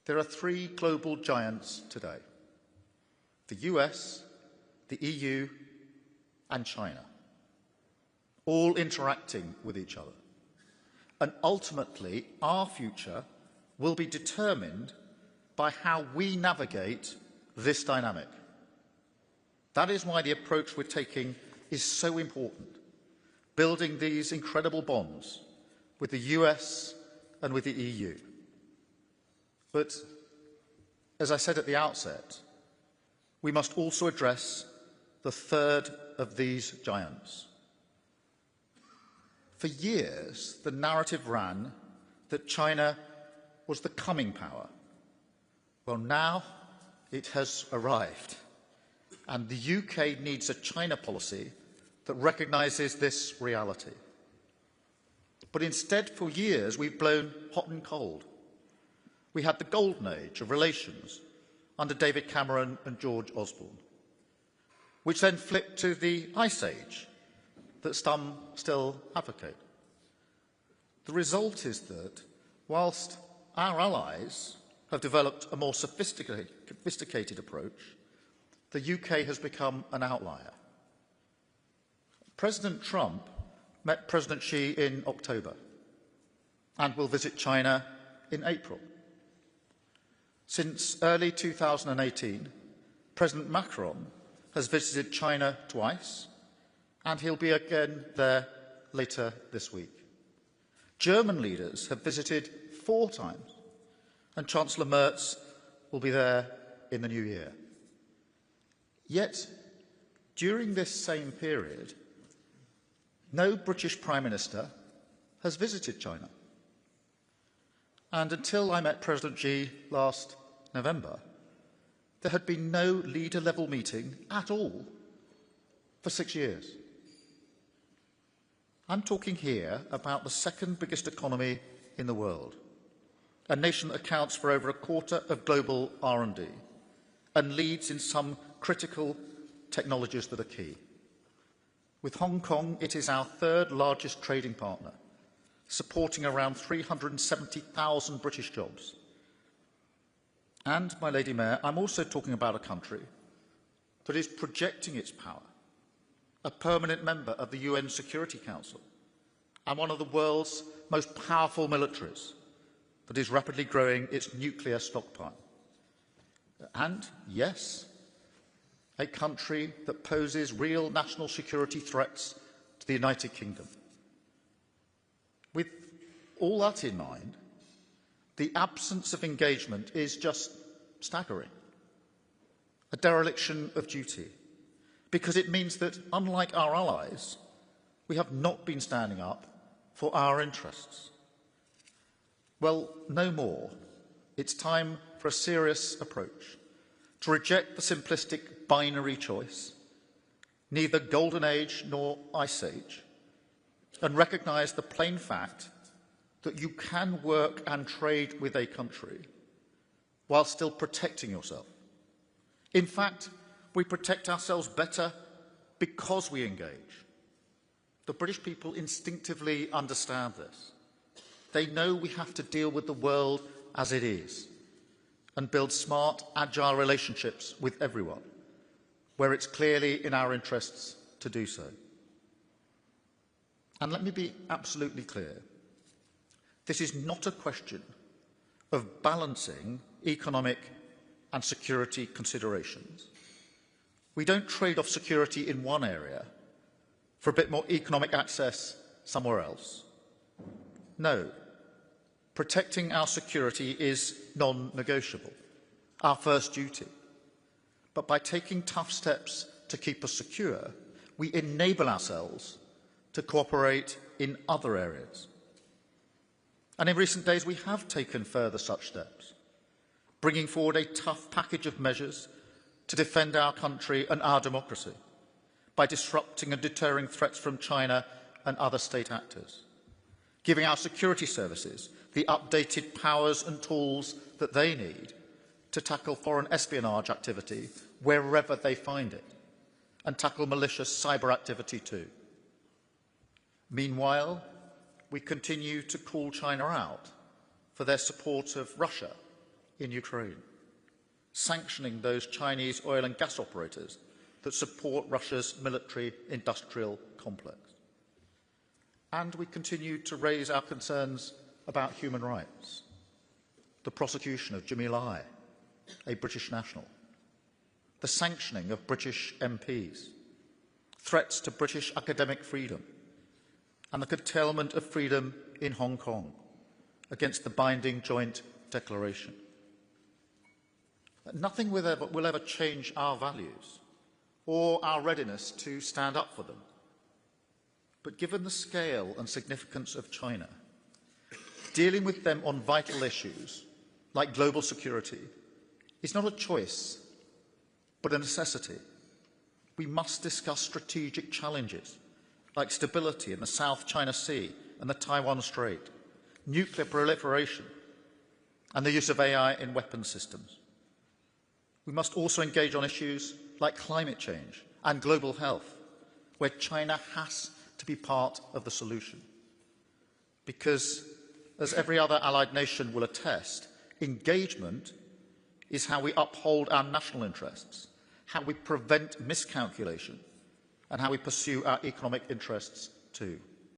There are three global giants today: the US, the EU, and China, all interacting with each other. And ultimately, our future will be determined by how we navigate this dynamic. That is why the approach we're taking is so important, building these incredible bonds with the US and with the EU. But, as I said at the outset, we must also address the third of these giants. For years, the narrative ran that China was the coming power. Well, now it has arrived, and the UK needs a China policy that recognises this reality. But instead, for years, we've blown hot and cold. We had the golden age of relations under David Cameron and George Osborne, which then flipped to the ice age that some still advocate. The result is that, whilst our allies have developed a more sophisticated approach, the UK has become an outlier. President Trump met President Xi in October and will visit China in April. Since early 2018, President Macron has visited China twice, and he'll be again there later this week. German leaders have visited 4 times, and Chancellor Merz will be there in the new year. Yet, during this same period, no British Prime Minister has visited China. And until I met President Xi last November, there had been no leader-level meeting at all for 6 years. I'm talking here about the second biggest economy in the world, a nation that accounts for over a quarter of global R&D and leads in some critical technologies that are key. With Hong Kong, it is our third largest trading partner, supporting around 370,000 British jobs. And, my Lady Mayor, I'm also talking about a country that is projecting its power, a permanent member of the UN Security Council, and one of the world's most powerful militaries that is rapidly growing its nuclear stockpile. And, yes, a country that poses real national security threats to the United Kingdom. With all that in mind, the absence of engagement is just staggering, a dereliction of duty, because it means that, unlike our allies, we have not been standing up for our interests. Well, no more. It's time for a serious approach, to reject the simplistic binary choice, neither golden age nor ice age, and recognise the plain fact that you can work and trade with a country while still protecting yourself. In fact, we protect ourselves better because we engage. The British people instinctively understand this. They know we have to deal with the world as it is and build smart, agile relationships with everyone, where it's clearly in our interests to do so. And let me be absolutely clear. This is not a question of balancing economic and security considerations. We don't trade off security in one area for a bit more economic access somewhere else. No, protecting our security is non-negotiable, our first duty. But by taking tough steps to keep us secure, we enable ourselves to cooperate in other areas. And in recent days, we have taken further such steps, bringing forward a tough package of measures to defend our country and our democracy by disrupting and deterring threats from China and other state actors, giving our security services the updated powers and tools that they need to tackle foreign espionage activity wherever they find it, and tackle malicious cyber activity too. Meanwhile, we continue to call China out for their support of Russia in Ukraine, sanctioning those Chinese oil and gas operators that support Russia's military-industrial complex. And we continue to raise our concerns about human rights, the prosecution of Jimmy Lai, a British national, the sanctioning of British MPs, threats to British academic freedom, and the curtailment of freedom in Hong Kong against the binding joint declaration. Nothing will ever change our values or our readiness to stand up for them. But given the scale and significance of China, dealing with them on vital issues like global security is not a choice, but a necessity. We must discuss strategic challenges like stability in the South China Sea and the Taiwan Strait, nuclear proliferation, and the use of AI in weapons systems. We must also engage on issues like climate change and global health, where China has to be part of the solution. Because, as every other allied nation will attest, engagement is how we uphold our national interests, how we prevent miscalculation, and how we pursue our economic interests too.